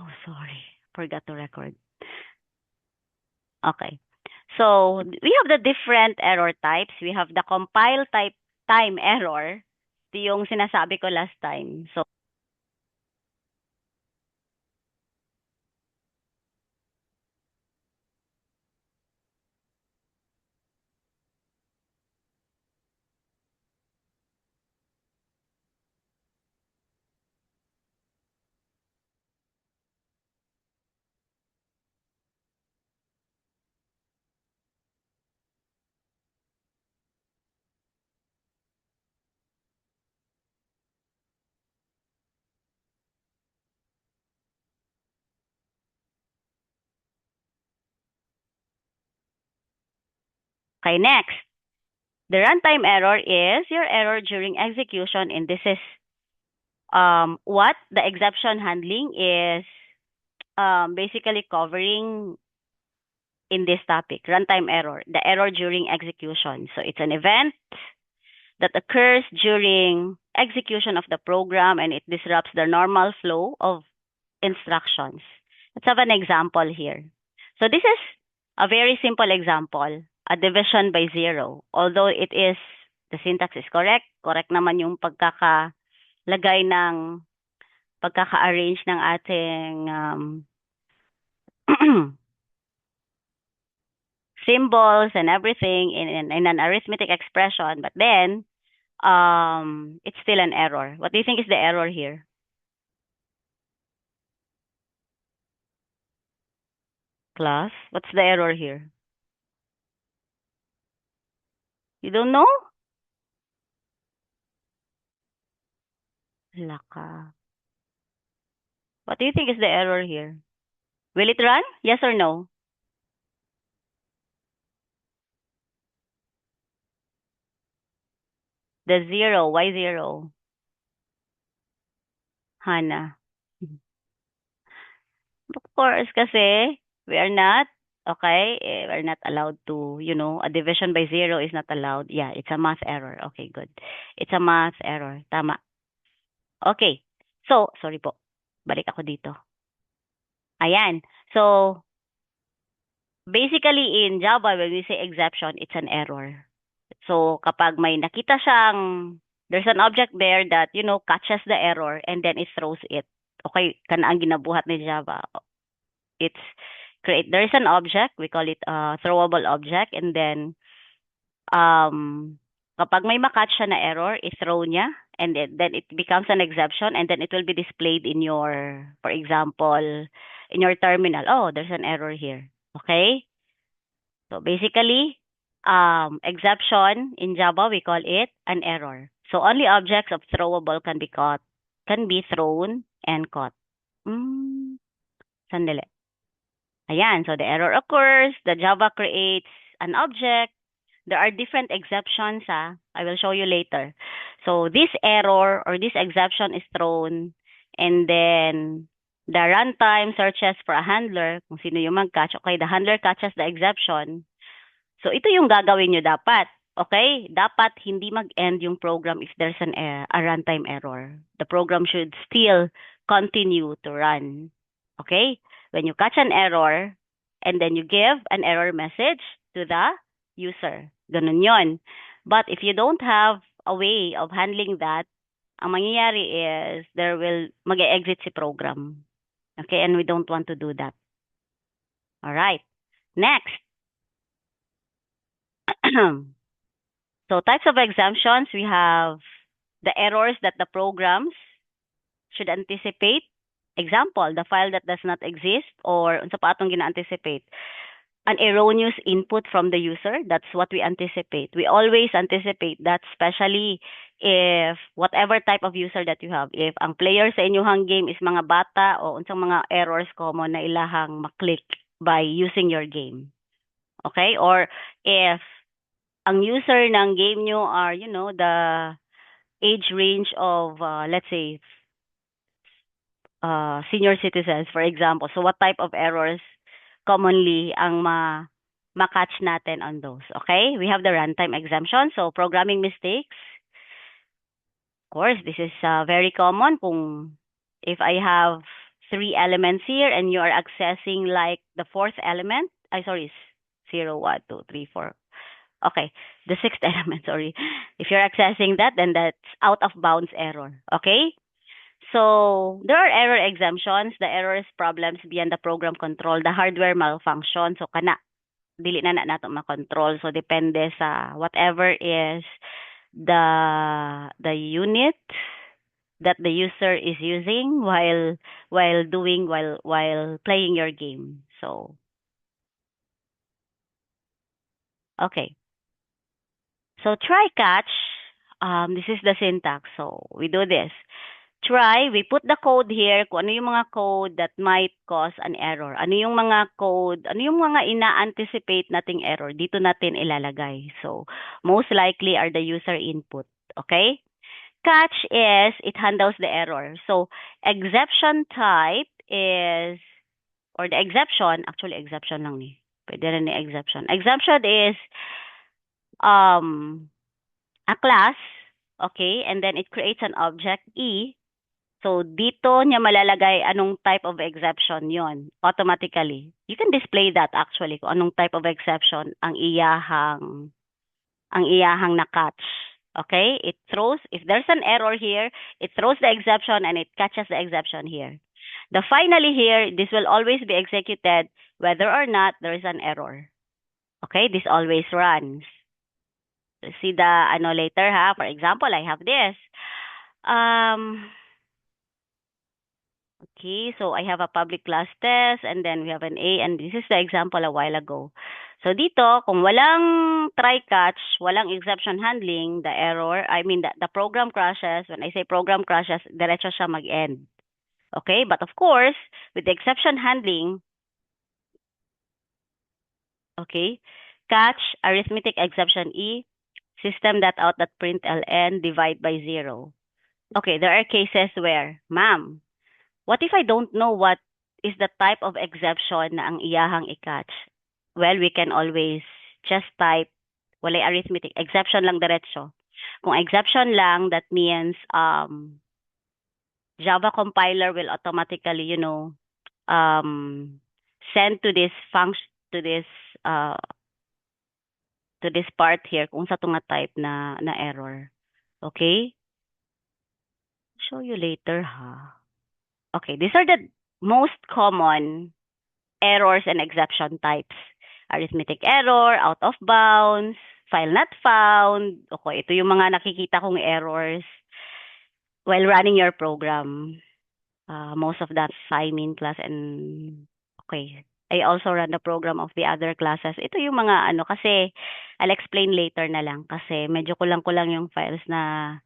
Oh, sorry. Forgot to record. Okay. So, we have the different error types. We have the compile type time error. Ito yung sinasabi ko last time. So, okay, next. The runtime error is your error during execution, and this is what the exception handling is basically covering in this topic, runtime error, the error during execution. So it's an event that occurs during execution of the program and it disrupts the normal flow of instructions. Let's have an example here. So this is a very simple example, a division by zero. Although it is, the syntax is correct naman yung pagkakalagay ng, pagkaka-arrange ng ating symbols and everything in an arithmetic expression, but then it's still an error. What do you think is the error here? Class, what's the error here? You don't know? Laka. What do you think is the error here? Will it run? Yes or no? The zero. Why zero? Hana. Of course, kasi we are not, okay, we're not allowed to, a division by zero is not allowed. Yeah, it's a math error. Okay, good. It's a math error. Tama. Okay. So, sorry po. Balik ako dito. Ayan. So, basically in Java, when we say exception, it's an error. So, kapag may nakita siyang, there's an object there that, catches the error and then it throws it. Okay, kana ang ginabuhat ni Java. It's there is an object, we call it a throwable object, and then kapag may makatch siya na error, i-throw niya, and then it becomes an exception, and then it will be displayed in your, for example, in your terminal. Oh, there's an error here. Okay? So basically, exception in Java, we call it an error. So only objects of throwable can be caught, can be thrown and caught. Sandali. Ayan, so the error occurs, the Java creates an object. There are different exceptions, I will show you later. So this error or this exception is thrown, and then the runtime searches for a handler, kung sino yung mag-catch. Okay, the handler catches the exception. So ito yung gagawin nyo dapat. Okay? Dapat hindi mag-end yung program if there's a runtime error. The program should still continue to run. Okay? When you catch an error, and then you give an error message to the user. Ganun yon. But if you don't have a way of handling that, ang mangyayari is there will mag-exit si program. Okay? And we don't want to do that. All right. Next. So types of exemptions, we have the errors that the programs should anticipate. Example, the file that does not exist or unsa pa atong gina-anticipate. An erroneous input from the user, that's what we anticipate. We always anticipate that, especially if whatever type of user that you have. If ang player sa inyong game is mga bata o unsang mga errors common na ilahang maklik by using your game. Okay? Or if ang user ng game nyo are, the age range of, let's say, senior citizens, for example. So what type of errors commonly ang ma-catch natin on those? Okay? We have the runtime exemption. So programming mistakes. Of course, this is very common kung if I have 3 elements here and you are accessing like the fourth element. Sorry, 0, 1, 2, 3, 4. Okay, the sixth element, sorry. If you're accessing that, then that's out of bounds error. Okay? So there are error exemptions. The errors problems beyond the program control, the hardware malfunction. So kana dili na nato makontrol. So depende sa whatever is the unit that the user is using while playing your game. So okay. So try catch. This is the syntax. So we do this. Try, we put the code here, kung ano yung mga code that might cause an error. Ano yung mga code, ano yung mga ina-anticipate nating error, dito natin ilalagay. So, most likely are the user input. Okay? Catch is, it handles the error. So, exception type is, or the exception, actually exception lang ni. Pwede rin ni exception. Exception is, a class, okay, and then it creates an object, E. So, dito niya malalagay anong type of exception yon automatically. You can display that actually, kung anong type of exception ang iyahang na-catch. Okay? It throws, if there's an error here, it throws the exception and it catches the exception here. The finally here, this will always be executed whether or not there is an error. Okay? This always runs. See the ano later ha. For example, I have this. Okay, so I have a public class test and then we have an A and this is the example a while ago. So dito, kung walang try catch, walang exception handling, the error, I mean the program crashes. When I say program crashes, diretso siya mag-end. Okay, but of course, with the exception handling, okay, catch, arithmetic exception E, system.out.println, divide by 0. Okay, there are cases where, ma'am, what if I don't know what is the type of exception na ang iyahang i-catch? Well, we can always just type walay arithmetic. Exception lang diretso. Kung exception lang, that means Java compiler will automatically, send to this function to this part here kung sa tunga type na error. Okay? Show you later, ha. Okay, these are the most common errors and exception types. Arithmetic error, out of bounds, file not found. Okay, ito yung mga nakikita kong errors while running your program. Most of that Simin class and okay. I also run the program of the other classes. Ito yung mga ano kasi I'll explain later na lang kasi medyo kulang-kulang yung files na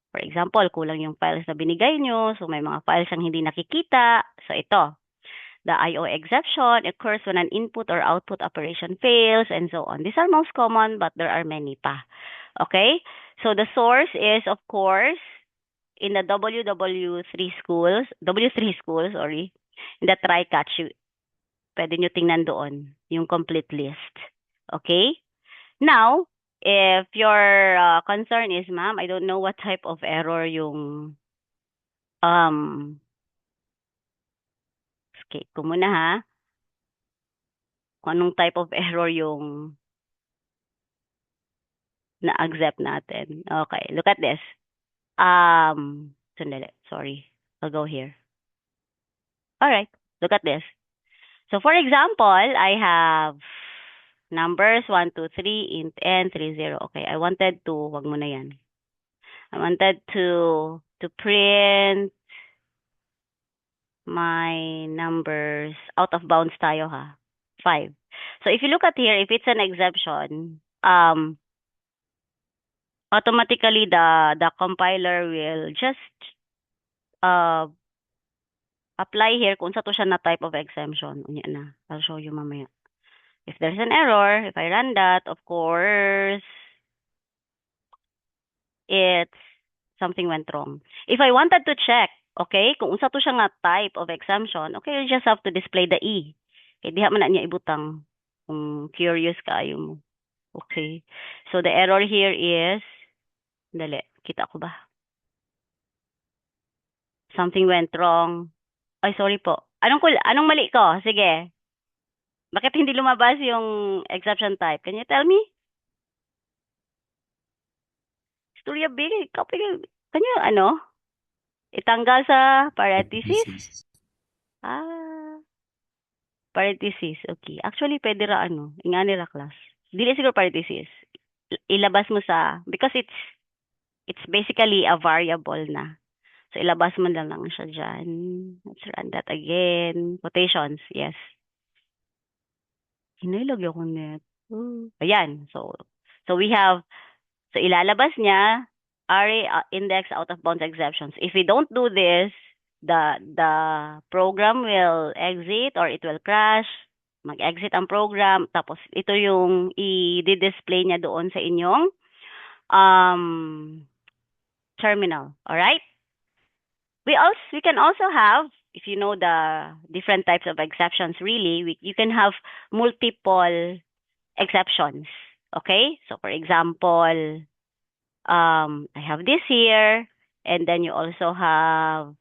for example, kulang yung files na binigay nyo. So, may mga files ang hindi nakikita. So, ito. The I/O exception occurs when an input or output operation fails and so on. These are most common, but there are many pa. Okay? So, the source is, of course, in the W3 schools, sorry, in the try-catch, pwede nyo tingnan doon yung complete list. Okay? Now, if your concern is, ma'am, I don't know what type of error yung escape ko muna ha. Kung anong type of error yung na-accept natin. Okay, look at this. Sandali, sorry. I'll go here. All right, look at this. So for example, I have numbers 1, 2, 3, int n, 3, 0. Okay, I wanted to, wag mo na yan. I wanted to print my numbers out of bounds tayo ha. 5. So if you look at here, if it's an exception, automatically the compiler will just apply here kung sa to siya na type of exemption. Unya na. I'll show you mamaya. If there's an error, if I run that, of course, it's something went wrong. If I wanted to check, okay, kung unsa to siya nga type of exemption, okay, you just have to display the E. Okay, diha man na niya ibutang kung curious kaayo mo. Okay. So the error here is, dali, kita ko ba? Something went wrong. Ay, sorry po. Anong mali ko? Sige. Bakit hindi lumabas yung exception type? Can you tell me? Storya big, copy. Can you, itanggal sa parenthesis? Parenthesis. Ah, parenthesis. Okay. Actually, pwede ra, ingani ra class. Dili siguro parenthesis. Ilabas mo sa, because it's basically a variable na. So, ilabas mo na lang siya dyan. Let's run that again. Quotations, yes. Hinilagay ko net. Ayan. So we have, so ilalabas niya, array index out of bounds exceptions. If we don't do this, the program will exit or it will crash. Mag-exit ang program. Tapos ito yung i-display niya doon sa inyong um, terminal. Alright? We can also have, if you know the different types of exceptions, really, you can have multiple exceptions. Okay? So for example, I have this here, and then you also have,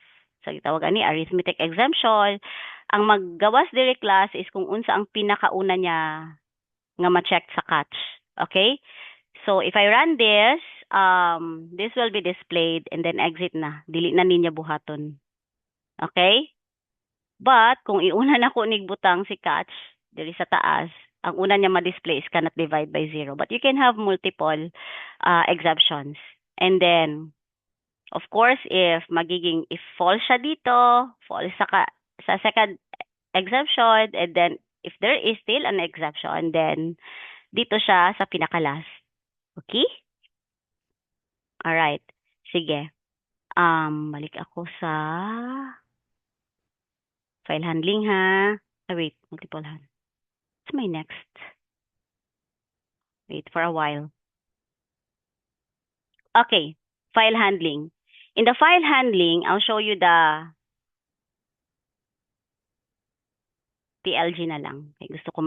sa gitawag ani, arithmetic exemption. Ang maggawas diri class is kung unsa ang pinakauna niya nga ma-check sa catch. Okay? So if I run this, this will be displayed and then exit na. Dili na ninya buhaton. Okay? But kung iuna na ko nigbutang si catch diri sa taas, ang una niya ma-display is cannot divide by zero. But you can have multiple exceptions. And then, of course, if false siya dito, false sa second exception, and then if there is still an exception, then dito siya sa pinaka-last. Okay? Alright. Sige. Balik ako sa file handling ha. Wait, multiple hand. What's my next? Wait for a while. Okay, file handling. In the file handling, I'll show you the TLG na lang. Okay, gusto ko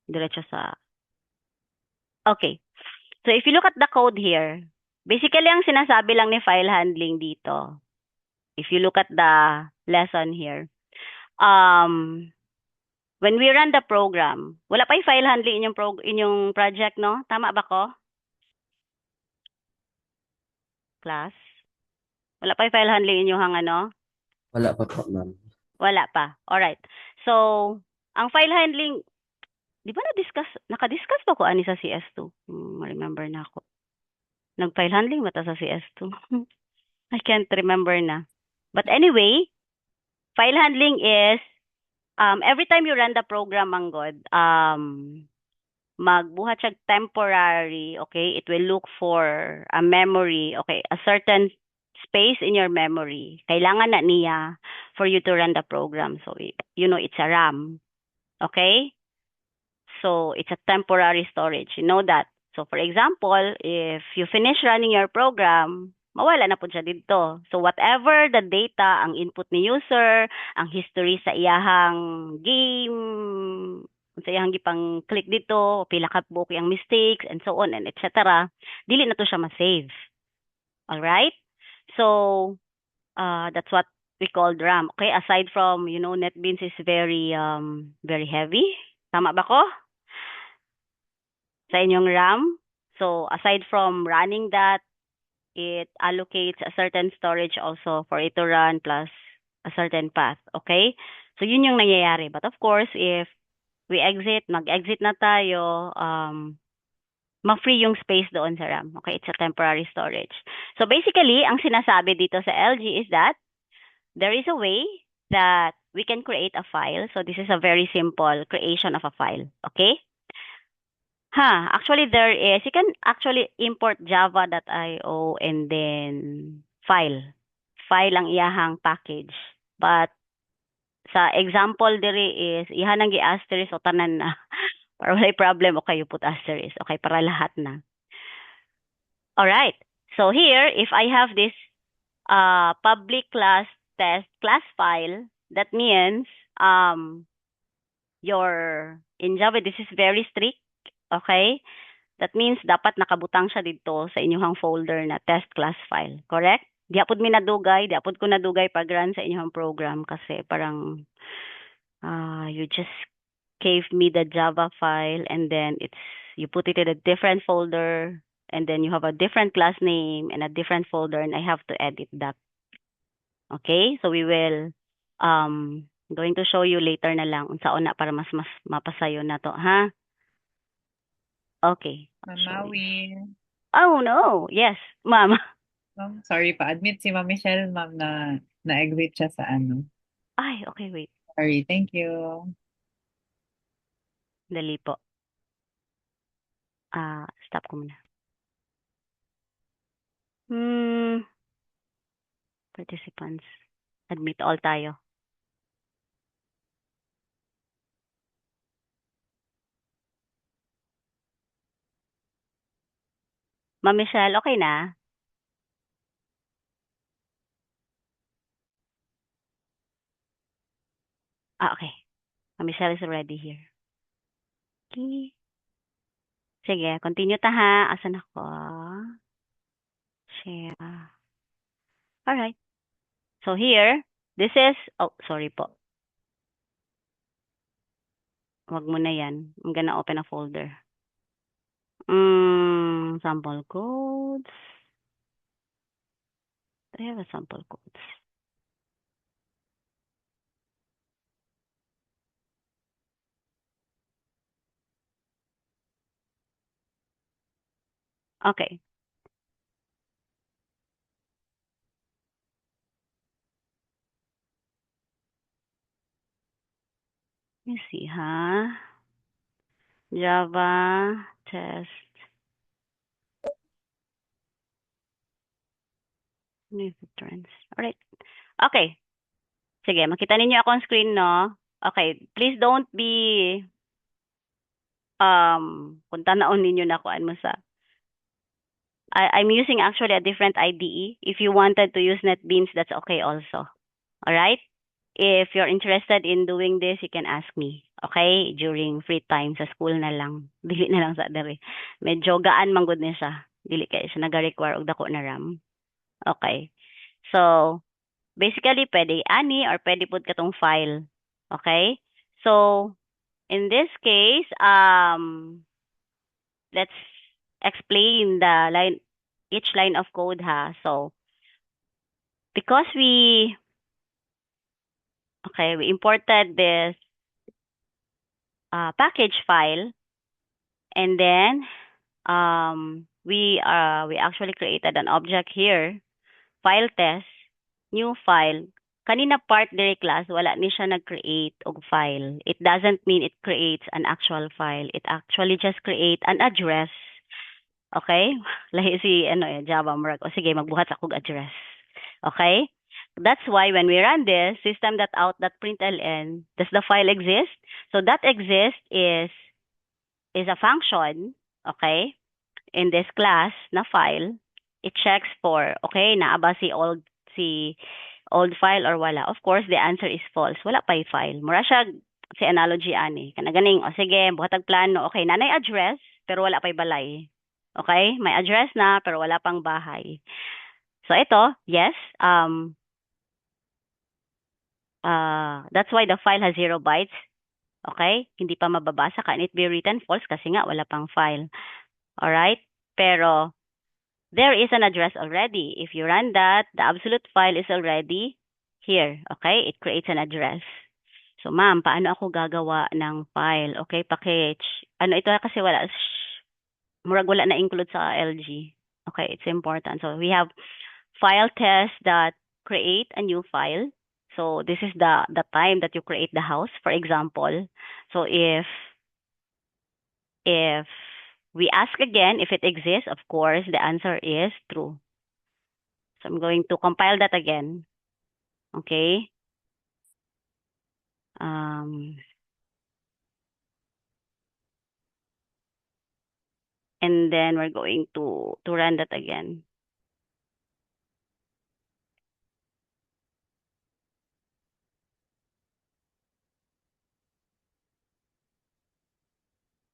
diretso sa... Okay, so if you look at the code here, basically ang sinasabi lang ni file handling dito, if you look at the lesson here, when we run the program, wala pa yung file handling inyong project, no? Tama ba ko? Class? Wala pa yung file handling inyong Wala pa po, ma'am. Wala pa. Alright. So, ang file handling, di ba naka-discuss pa ko ani sa CS2? Remember na ako. Nag-file handling ba ta sa CS2? I can't remember na. But anyway, file handling is, every time you run the program, Manggod, magbuhat siya temporary, okay? It will look for a memory, okay? A certain space in your memory. Kailangan na niya for you to run the program. So, it's a RAM. Okay? So, it's a temporary storage. You know that. So, for example, if you finish running your program, mawala na po siya dito. So, whatever the data, ang input ni user, ang history sa iyahang game, sa iyahang gipang click dito, pila ka buki ang mistakes, and so on, and etc. Dili na to siya ma-save. Alright? So, that's what we call RAM. Okay, aside from, NetBeans is very, very heavy. Tama ba ko? Sa inyong RAM. So, aside from running that, it allocates a certain storage also for it to run plus a certain path. Okay? So, yun yung nangyayari. But of course, if we mag-exit na tayo, ma-free yung space doon sa RAM. Okay? It's a temporary storage. So, basically, ang sinasabi dito sa LG is that there is a way that we can create a file. So, this is a very simple creation of a file. Okay? Actually, you can actually import java.io and then file. File ang iyahang package. But sa example diri is, ihan ang gi-asterisk o tanan na. Para wala problem, okay, you put asterisk. Okay, para lahat na. Alright. So here, if I have this public class test class file, that means in Java, this is very strict. Okay? That means dapat nakabutang siya dito sa inyong folder na test class file. Correct? Di apod mi nadugay, di apod ko nadugay pag-run sa inyong program kasi parang you just gave me the Java file and then you put it in a different folder and then you have a different class name and a different folder and I have to edit that. Okay? So we will going to show you later na lang unsaon na para mas mapasayo na to, ha? Okay. I'll Ma'am show you. Maui. Oh no. Yes, ma'am. Ma'am, sorry pa. Admit si Ma'am Michelle, ma'am, na na-exit siya sa ano. Ay, okay, wait. Sorry, thank you. Dali po. Stop ko muna. Participants. Admit all tayo. Ma'am Michelle, okay na? Okay. Ma'am Michelle is already here. Okay. Sige, continue ta ha. Asan ako? Share. Alright. So here, this is, oh, sorry po. Wag mo na yan. I'm gonna open a folder. Sample codes. I have a sample codes. Okay. Let me see, ha? Java test. Reference. Alright. Okay. Sige, makita ninyo ako on screen, no? Okay, please don't be kung tanaon ninyo na kuan mo sa I'm using actually a different IDE. If you wanted to use NetBeans, that's okay also. All right? If you're interested in doing this, you can ask me. Okay? During free time sa school na lang. Dili na lang sa dere. Medyo gaan man gud ni siya. Dili kay siya naga-require og dako na RAM. Okay. So, basically pwede ani or pwede pud katong file. Okay? So, in this case, let's explain each line of code ha. So, because we imported this package file, and then we actually created an object here, file test, new file. Kanina part diri class, wala ni siya nag-create og file. It doesn't mean it creates an actual file. It actually just create an address. Okay? Lahi si Java murag. O sige, magbuhat akong address. Okay? That's why when we run this system.out.println, does the file exist? So that exists is a function, okay, in this class na file. It checks for, okay, naa ba si old file or wala. Of course, the answer is false. Wala pa'y file. Mura siya si analogy ani. Kana ganing, o sige, buhatag plano. Okay, nanay address, pero wala pa'y balay. Okay? May address na, pero wala pang bahay. So ito, yes, that's why the file has 0 bytes. Okay? Hindi pa mababasa. Can it be written false? Kasi nga, wala pang file. Alright? Pero, there is an address already. If you run that, the absolute file is already here. Okay? It creates an address. So, ma'am, paano ako gagawa ng file? Okay, package. Ano ito kasi wala, murag wala na include sa LG. Okay, it's important. So, we have file test that create a new file. So, this is the time that you create the house, for example. So, if we ask again if it exists, of course, the answer is true. So I'm going to compile that again. Okay. And then we're going to run that again.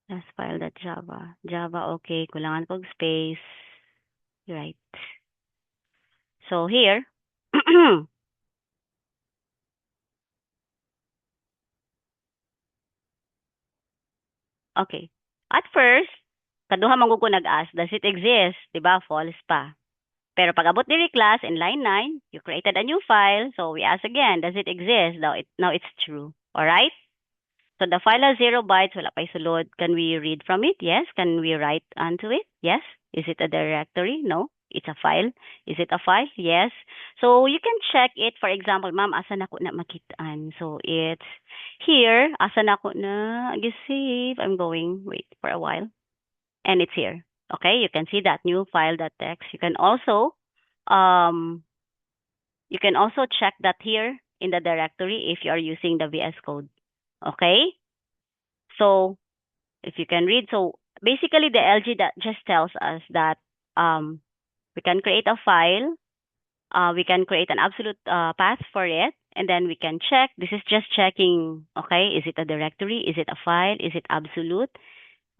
Let's file that Java. Java, okay. Kulangan kong space. Right. So here, okay. At first, kaduha man gud ko nag-ask, does it exist? Diba? False pa. Pero pag abot diri class in line 9, you created a new file. So we ask again, does it exist? Now it's true. All right? So the file has 0 bytes, wala pa'y sulod. Can we read from it? Yes. Can we write onto it? Yes. Is it a directory? No. It's a file. Is it a file? Yes. So you can check it. For example, ma'am, asa na ko na makitaan? So it's here. Asa na ko na save. I'm going, wait for a while. And it's here. Okay, you can see that new file.txt. Um, you can also check that here in the directory if you are using the VS Code. Okay, so if you can read, so basically the LG that just tells us that we can create a file, we can create an absolute path for it, and then we can check. This is just checking. Okay, is it a directory? Is it a file? Is it absolute?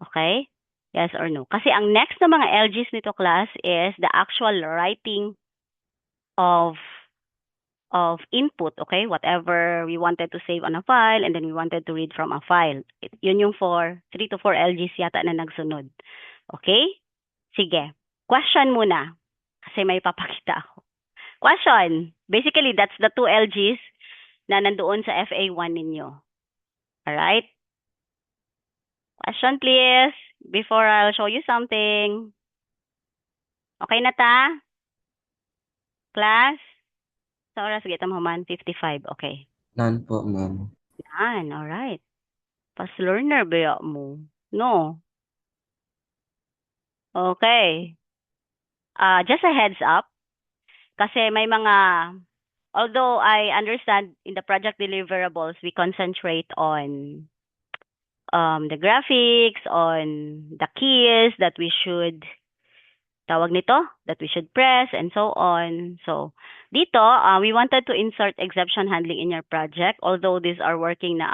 Okay? Yes or no? Kasi ang next na mga LGs nito class is the actual writing of input, okay? Whatever we wanted to save on a file and then we wanted to read from a file. Yun yung 3 to 4 LGs yata na nagsunod. Okay? Sige. Question muna. Kasi may papakita ako. Question. Basically, that's the 2 LGs na nandoon sa FA1 ninyo. Alright? Question please, before I'll show you something. Okay na ta? Class? Sa oras, kita mo man, 55. Okay. None po, ma'am. Yan, alright. Fast learner ba mo? No. Okay. Just a heads up. Kasi may mga, although I understand in the project deliverables, we concentrate on the graphics, on the keys that we should press and so on. So dito, we wanted to insert exception handling in your project, although these are working na.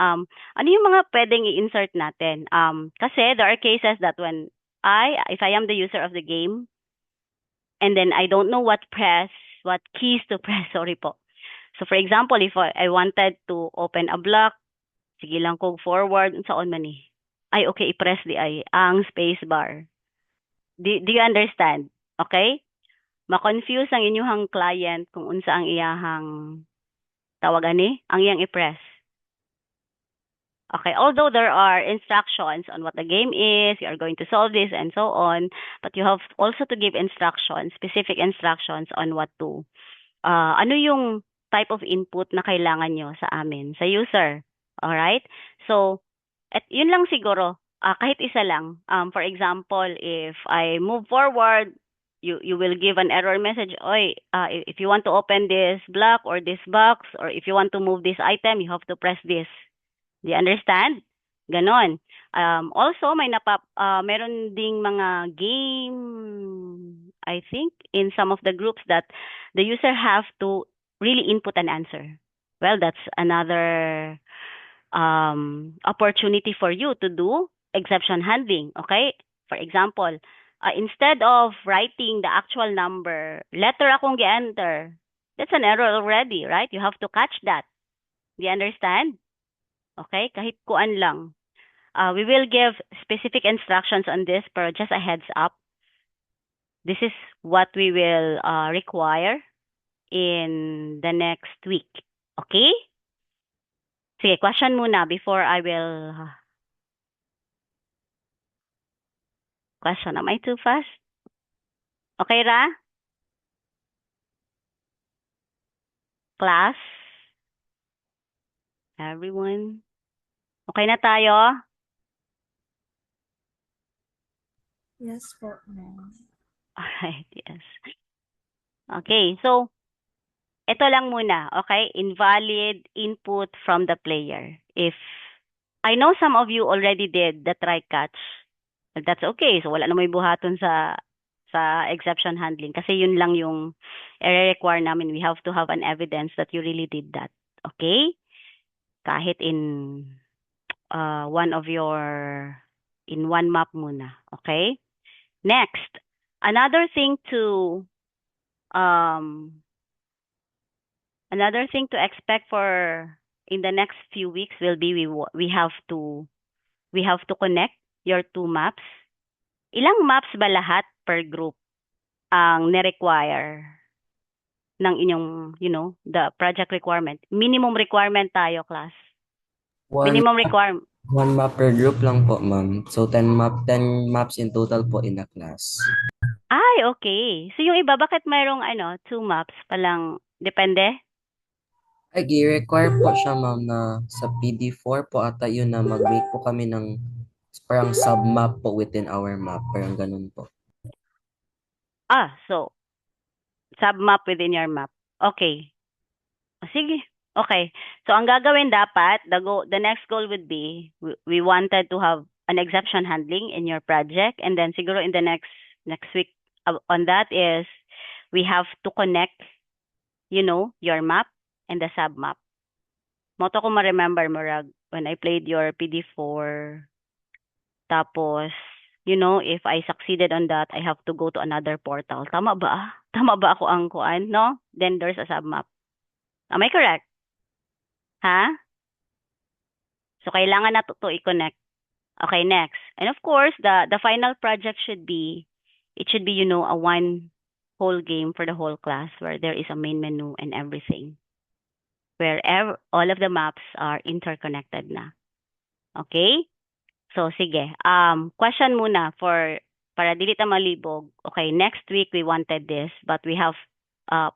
Ano yung mga pwedeng i-insert natin? Kasi there are cases that when if I am the user of the game, and then I don't know what keys to press, sorry po. So for example, if I wanted to open a block, sige lang kog forward, saan man ni? Ay, okay, i-press ang space bar. Do you understand? Okay? Ma-confuse ang inyong client kung unsa ang iyahang tawag ani, ang iyang i-press. Okay, although there are instructions on what the game is, you are going to solve this and so on, but you have also to give instructions, specific instructions on what to, ano yung type of input na kailangan nyo sa amin, sa user. Alright? So, yun lang siguro, kahit isa lang. For example, if I move forward, you will give an error message. Oy, if you want to open this block or this box, or if you want to move this item, you have to press this. Do you understand? Ganon. Also, meron ding mga game, I think, in some of the groups that the user have to really input an answer. Well, that's another opportunity for you to do exception handling, okay? For example, instead of writing the actual number, letter akong gi-enter. That's an error already, right? You have to catch that. Do you understand? Okay? Kahit kuan lang. We will give specific instructions on this, pero just a heads up. This is what we will require in the next week. Okay? Sige, question muna before I will... Question, am I too fast? Okay ra? Class? Everyone? Okay na tayo? Yes po, ma'am. Alright, yes. Okay, so, ito lang muna, okay? Invalid input from the player. If, I know some of you already did the try catch. But that's okay. So, wala na may buhaton sa exception handling. Kasi yun lang yung require namin. We have to have an evidence that you really did that. Okay? Kahit in in one map muna. Okay? Next, another thing to Another thing to expect for in the next few weeks will be we have to connect your two maps. Ilang maps ba lahat per group ang ni-require ng inyong, the project requirement? Minimum requirement tayo, class. One, Minimum requirement. one map per group lang po, ma'am. So, 10 maps in total po in a class. Ay, okay. So yung iba, bakit mayroong 2 maps palang, depende? Ay, i-require po siya, ma'am, na sa PD4 po ata yun na mag-make po kami ng parang sub-map po within our map. Parang ganun po. So, sub-map within your map. Okay. Sige. Okay. So, ang gagawin dapat, the next goal would be, we wanted to have an exception handling in your project, and then siguro in the next week on that is, we have to connect, your map and the sub-map. Moto ko ma-remember mo, Rag, when I played your PD4, tapos, if I succeeded on that, I have to go to another portal. Tama ba? Tama ba ako ang kuan, no? Then there's a sub-map. Am I correct? Ha? So, kailangan na to i-connect. Okay, next. And of course, the final project should be, a one whole game for the whole class where there is a main menu and everything. Where all of the maps are interconnected na. Okay? So, sige. Question muna para dili ta malibog. Okay, next week we wanted this, but we have,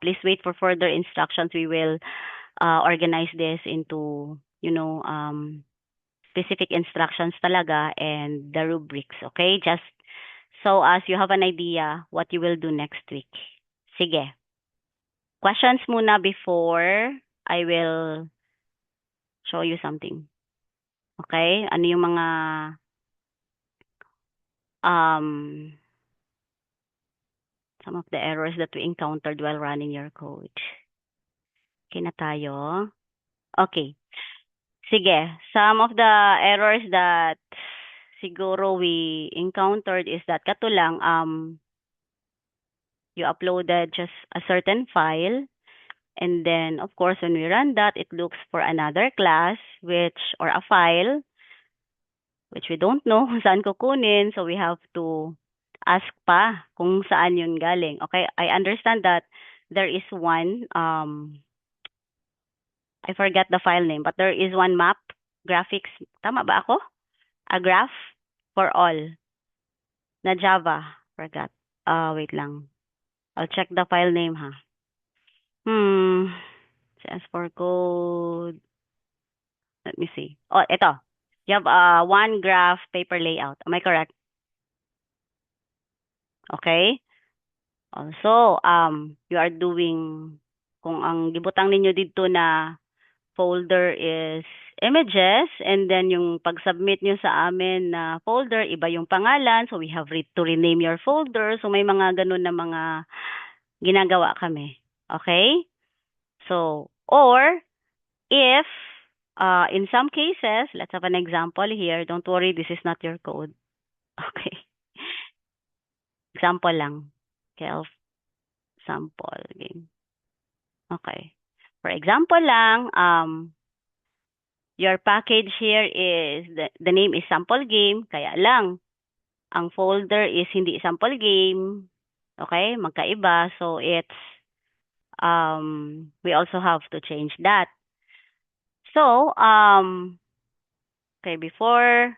please wait for further instructions. We will organize this into, specific instructions talaga and the rubrics, okay? Just so as you have an idea what you will do next week. Sige. Questions muna before I will show you something. Okay? Ano yung mga some of the errors that we encountered while running your code. Okay na tayo? Okay. Sige, some of the errors that siguro we encountered is that katulang you uploaded just a certain file, and then of course when we run that it looks for another class or a file which we don't know kung saan kukunin, so we have to ask pa kung saan yun galing. Okay, I understand that there is one I forget the file name, but there is one map, graphics, tama ba ako? A graph for all na Java. Forgot. Wait lang. I'll check the file name, ha. CS for code. Let me see. Oh, ito. You have one graph paper layout. Am I correct? Okay. Also, you are doing, kung ang gibutang ninyo dito na folder is images, and then yung pag-submit nyo sa amin na folder, iba yung pangalan, so we have to rename your folder. So may mga ganun na mga ginagawa kami. Okay? So, or if in some cases, let's have an example here. Don't worry, this is not your code. Okay. Example lang. Kelf sample game. Okay. For example lang, your package here is, the name is sample game, kaya lang, ang folder is hindi sample game, okay, magkaiba, so it's, we also have to change that. So, okay, for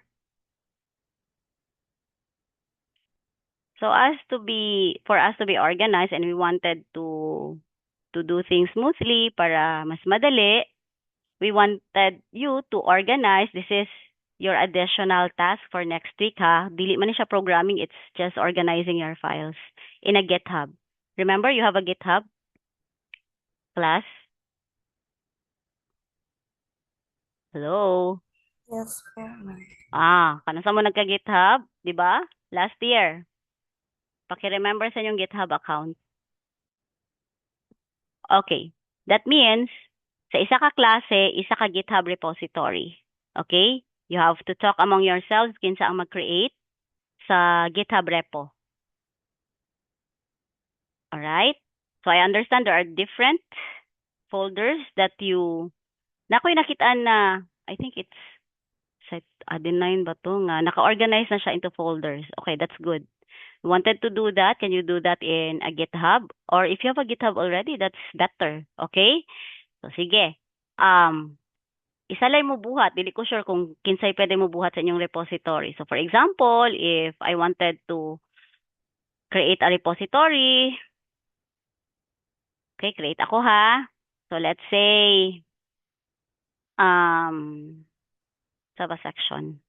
us to be organized and we wanted to do things smoothly para mas madali, we wanted you to organize. This is your additional task for next week, ha? Dili man siya programming, it's just organizing your files in a GitHub. Remember, you have a GitHub, class? Hello? Yes po, ma'am. Kanasa mo nagka-GitHub, di ba? Last year. Paki-remember sa inyong GitHub account. Okay. That means, sa isa ka klase, isa ka GitHub repository. Okay? You have to talk among yourselves kinsa ang mag-create sa GitHub repo. Alright? So I understand there are different folders that you, nakoy nakitaan na, I think it's set adenine ba to nga, naka-organize na siya into folders. Okay, that's good. Wanted to do that, can you do that in a GitHub? Or if you have a GitHub already, that's better. Okay? So, sige. Isalay mo buhat. Dili ko sure kung kinsay pwede mo buhat sa inyong repository. So, for example, if I wanted to create a repository, okay, create ako ha. So, let's say, sa ba section?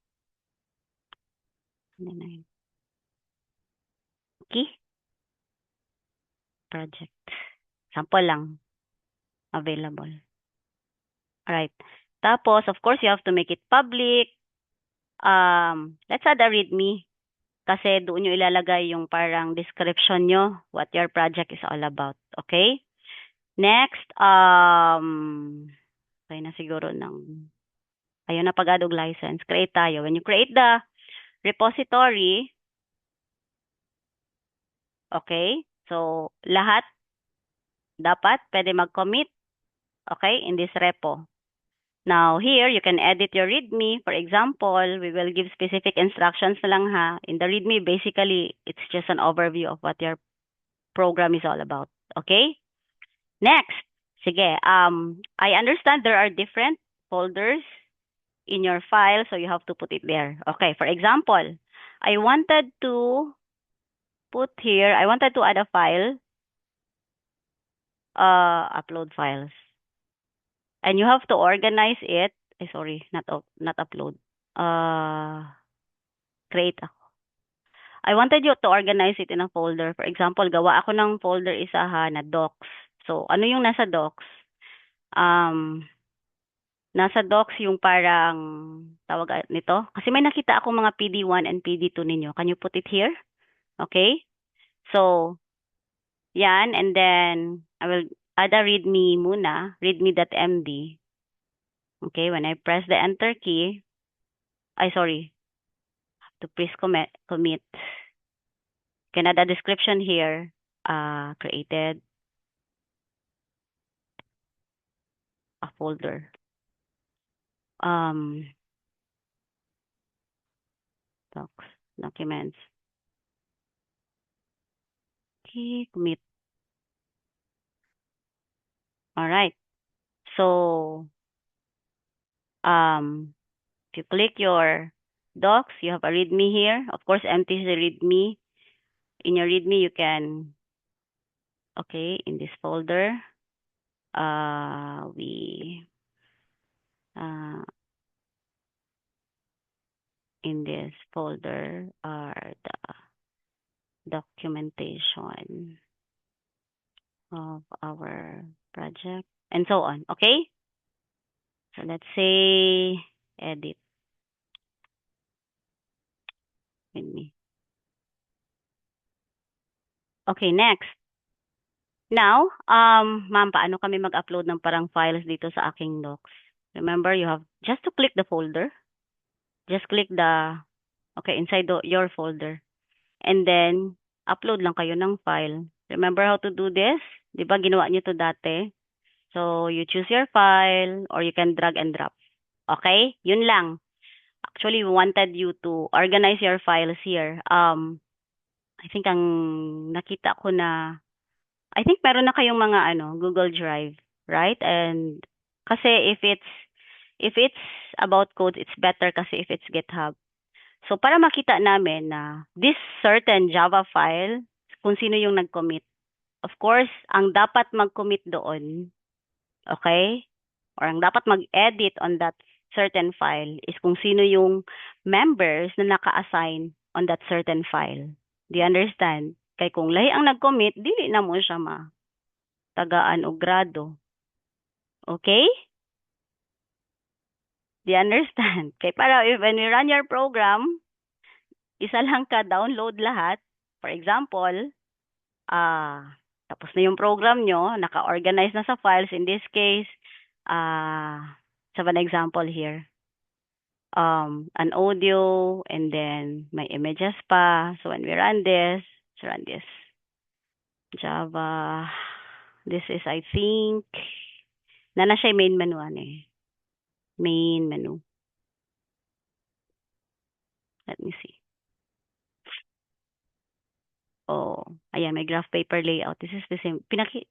Okay. Project. Sample lang. Available. Alright. Tapos, of course, you have to make it public. Let's add a readme. Kasi doon nyo ilalagay yung parang description nyo, what your project is all about. Okay? Next, okay na siguro ng, ayun na pag-add og license. Create tayo. When you create the repository, okay? So, lahat dapat pwede mag-commit, okay, in this repo. Now, here, you can edit your README. For example, we will give specific instructions na lang ha. In the README, basically, it's just an overview of what your program is all about. Okay? Next, sige, I understand there are different folders in your file, so you have to put it there. Okay, for example, I wanted to add a file, upload files. And you have to organize it. Sorry, not upload. Create ako. I wanted you to organize it in a folder. For example, gawa ako ng folder isa ha na docs. So, ano yung nasa docs? Nasa docs yung parang tawag nito. Kasi may nakita akong mga PD1 and PD2 ninyo. Can you put it here? Okay? So, yan. And then, I will add a readme muna. readme.md. Okay, when I press the enter key, have to press commit. Can add a description here, created a folder. Docs, documents. Okay, commit. All right. So, if you click your docs, you have a readme here. Of course, empty is the readme. In your readme, you can, okay, in this folder, in this folder are the documentation of our project and so on. Okay? So let's say edit with me. Okay, next. Now, ma'am, paano kami mag-upload ng parang files dito sa aking docs? Remember, you have just to click the folder. Just click the, okay, inside your folder. And then, upload lang kayo ng file. Remember how to do this? Di ba ginawa niyo to dati? So, you choose your file or you can drag and drop. Okay? Yun lang. Actually, we wanted you to organize your files here. I think ang nakita ko na, I think meron na kayong mga Google Drive, right? And kasi if it's about code, it's better kasi if it's GitHub. So para makita namin na this certain Java file, kung sino yung nag-commit. Of course, ang dapat mag-commit doon, okay? Or ang dapat mag-edit on that certain file is kung sino yung members na naka-assign on that certain file. Do you understand? Kay kung lahi ang nag-commit, dili na mo siya tagaan o grado. Okay? Do you understand? Kay para when we run your program, isa lang ka download lahat. For example, tapos na yung program nyo, naka-organize na sa files. In this case, an example here. An audio, and then may images pa. So when we run this, let's run this. Java, this is, I think, Na siya main menu Main menu. Let me see. Oh, ayan, may graph paper layout. This is the same. Pinakita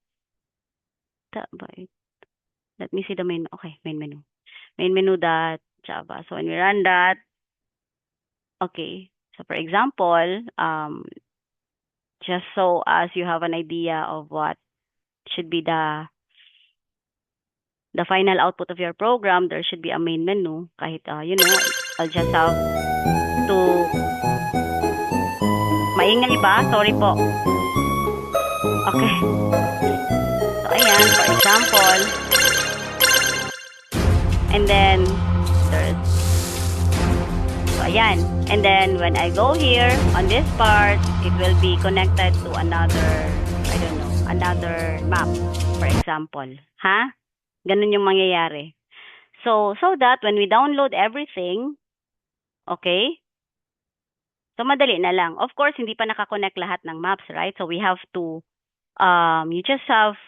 ba? Let me see the main. Okay, main menu. Main menu dot Java. So when we run that, okay. So for example, just so as you have an idea of what should be the final output of your program, there should be a main menu. Kahit, I'll just have to... Maingay ba? Sorry po. Okay. So, ayan, for example. And then, there's... So, ayan. And then, when I go here, on this part, it will be connected to another, I don't know, another map, for example. Ha? Ganun yung mangyayari. So that when we download everything, okay? So madali na lang. Of course, hindi pa nakakonect lahat ng maps, right? So we have to, you just have,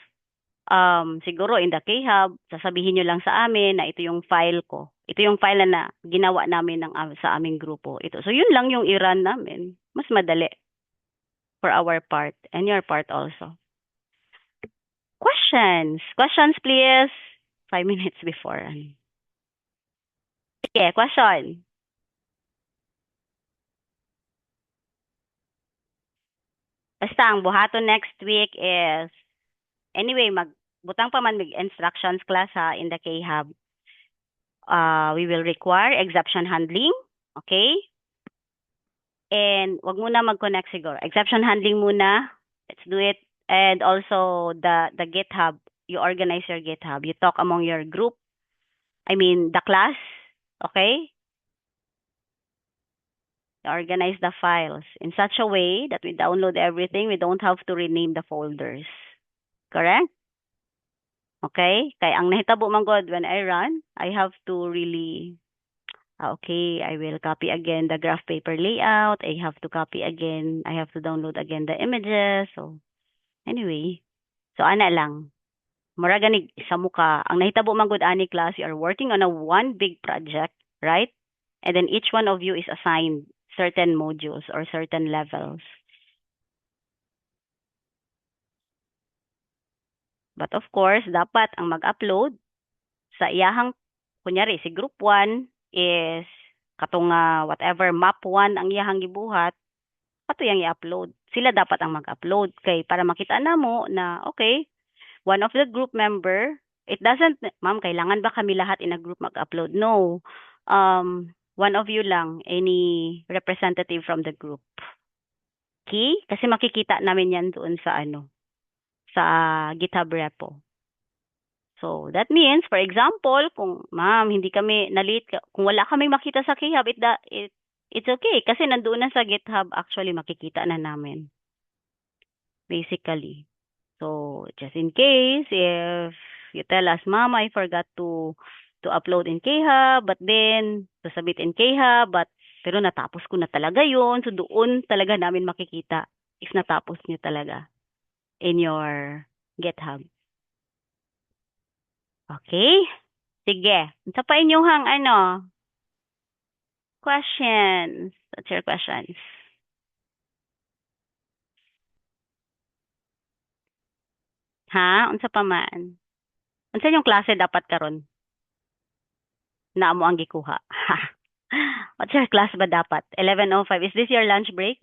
siguro in the K-Hub, sasabihin nyo lang sa amin na ito yung file ko. Ito yung file na ginawa namin sa aming grupo. Ito. So yun lang yung i-run namin. Mas madali for our part and your part also. Questions? Questions, please. 5 minutes before. Okay, question. Basta ang buhaton next week is, anyway, butang pa man instructions class ha, in the K-Hub. We will require exception handling, okay? And wag muna mag-connect siguro. Exception handling muna. Let's do it. And also the GitHub. You organize your GitHub. You talk among your group. I mean, the class. Okay? You organize the files in such a way that we download everything. We don't have to rename the folders. Correct? Okay? Kaya ang nahitabo man God when I run, I have to really, okay, I will copy again the graph paper layout. I have to copy again. I have to download again the images. So, anyway. So, ana lang. Mura ganig sa muka. Ang nahitabo man God ani class, you are working on one big project, right? And then each one of you is assigned certain modules or certain levels. But of course, dapat ang mag-upload sa iyahang, kunyari, si group 1 is katong whatever map 1 ang iyahang gibuhat, ato yang i-upload. Sila dapat ang mag-upload. Kay para makita na mo na, okay, one of the group member, it doesn't, ma'am, kailangan ba kami lahat in a group mag-upload? No. One of you lang, any representative from the group. Okay? Kasi makikita namin yan doon sa sa GitHub repo. So, that means, for example, kung, ma'am, hindi kami na-late, kung wala kami makita sa GitHub, it's okay. Kasi nandoon na sa GitHub, actually, makikita na namin. Basically. So, just in case, if you tell us, ma'am, I forgot to upload in GitHub, but then, to submit in GitHub, pero natapos ko na talaga yun. So, doon talaga namin makikita if natapos niyo talaga in your GitHub. Okay? Sige. Sa pa inyong questions. What's your questions? Ha? Unsa pa man? Unsa yung klase dapat karon? Na mo ang gikuha. What's your class ba dapat? 11:05. Is this your lunch break?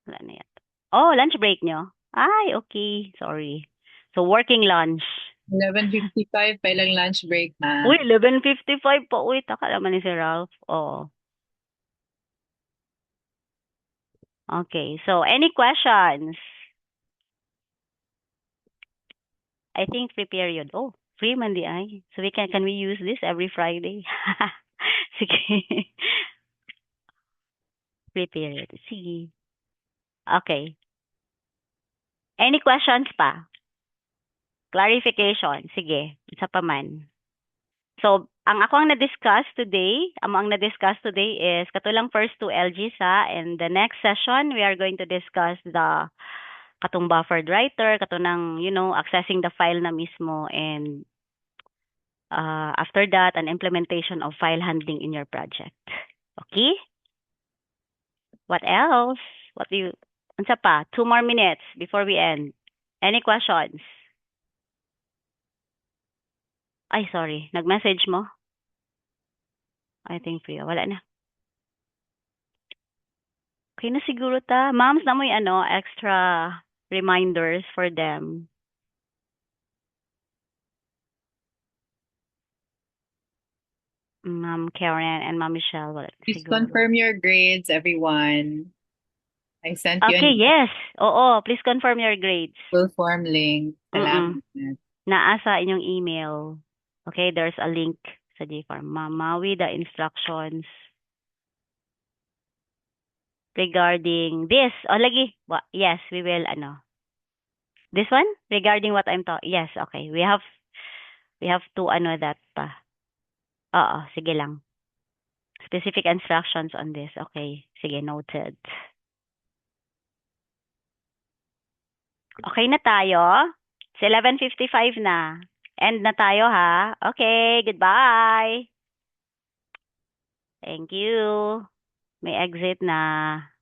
Wala na yata. Oh, lunch break nyo? Ay, okay. Sorry. So, working lunch. 11:55 pa ilang lunch break na. Uy, 11:55 pa. Uy, taka naman ni si Ralph. Oh. Okay. So, any questions? I think free period. Oh, free man di ay. So, can we use this every Friday? Sige. Free period. Sige. Okay. Any questions pa? Clarification. Sige. Isa pa man. So, ang na-discuss today is katulang first two LGs ha, and the next session we are going to discuss the katong buffered writer, katong ng, accessing the file na mismo, and after that, an implementation of file handling in your project. Okay? What else? Unsa pa? 2 more minutes before we end. Any questions? Ay, sorry. Nag-message mo? I think Priya. Wala na. Okay na siguro ta. Moms, na mo yung extra reminders for them. Ma'am Karen and Ma'am Michelle. Wala Please siguro. confirm your grades, everyone. I sent you Okay, an yes. Oo, please confirm your grades. full form link. Salamat. Naa sa inyong email. Okay, there's a link sa JFarm. Mamawi the instructions regarding this. O, lagi. Yes, we will, This one? Regarding what I'm talking. Yes, okay. We have to, that pa. Oo, sige lang. Specific instructions on this. Okay, sige, noted. Okay na tayo? It's 11:55 na. End na tayo, ha? Okay, goodbye. Thank you. May exit na.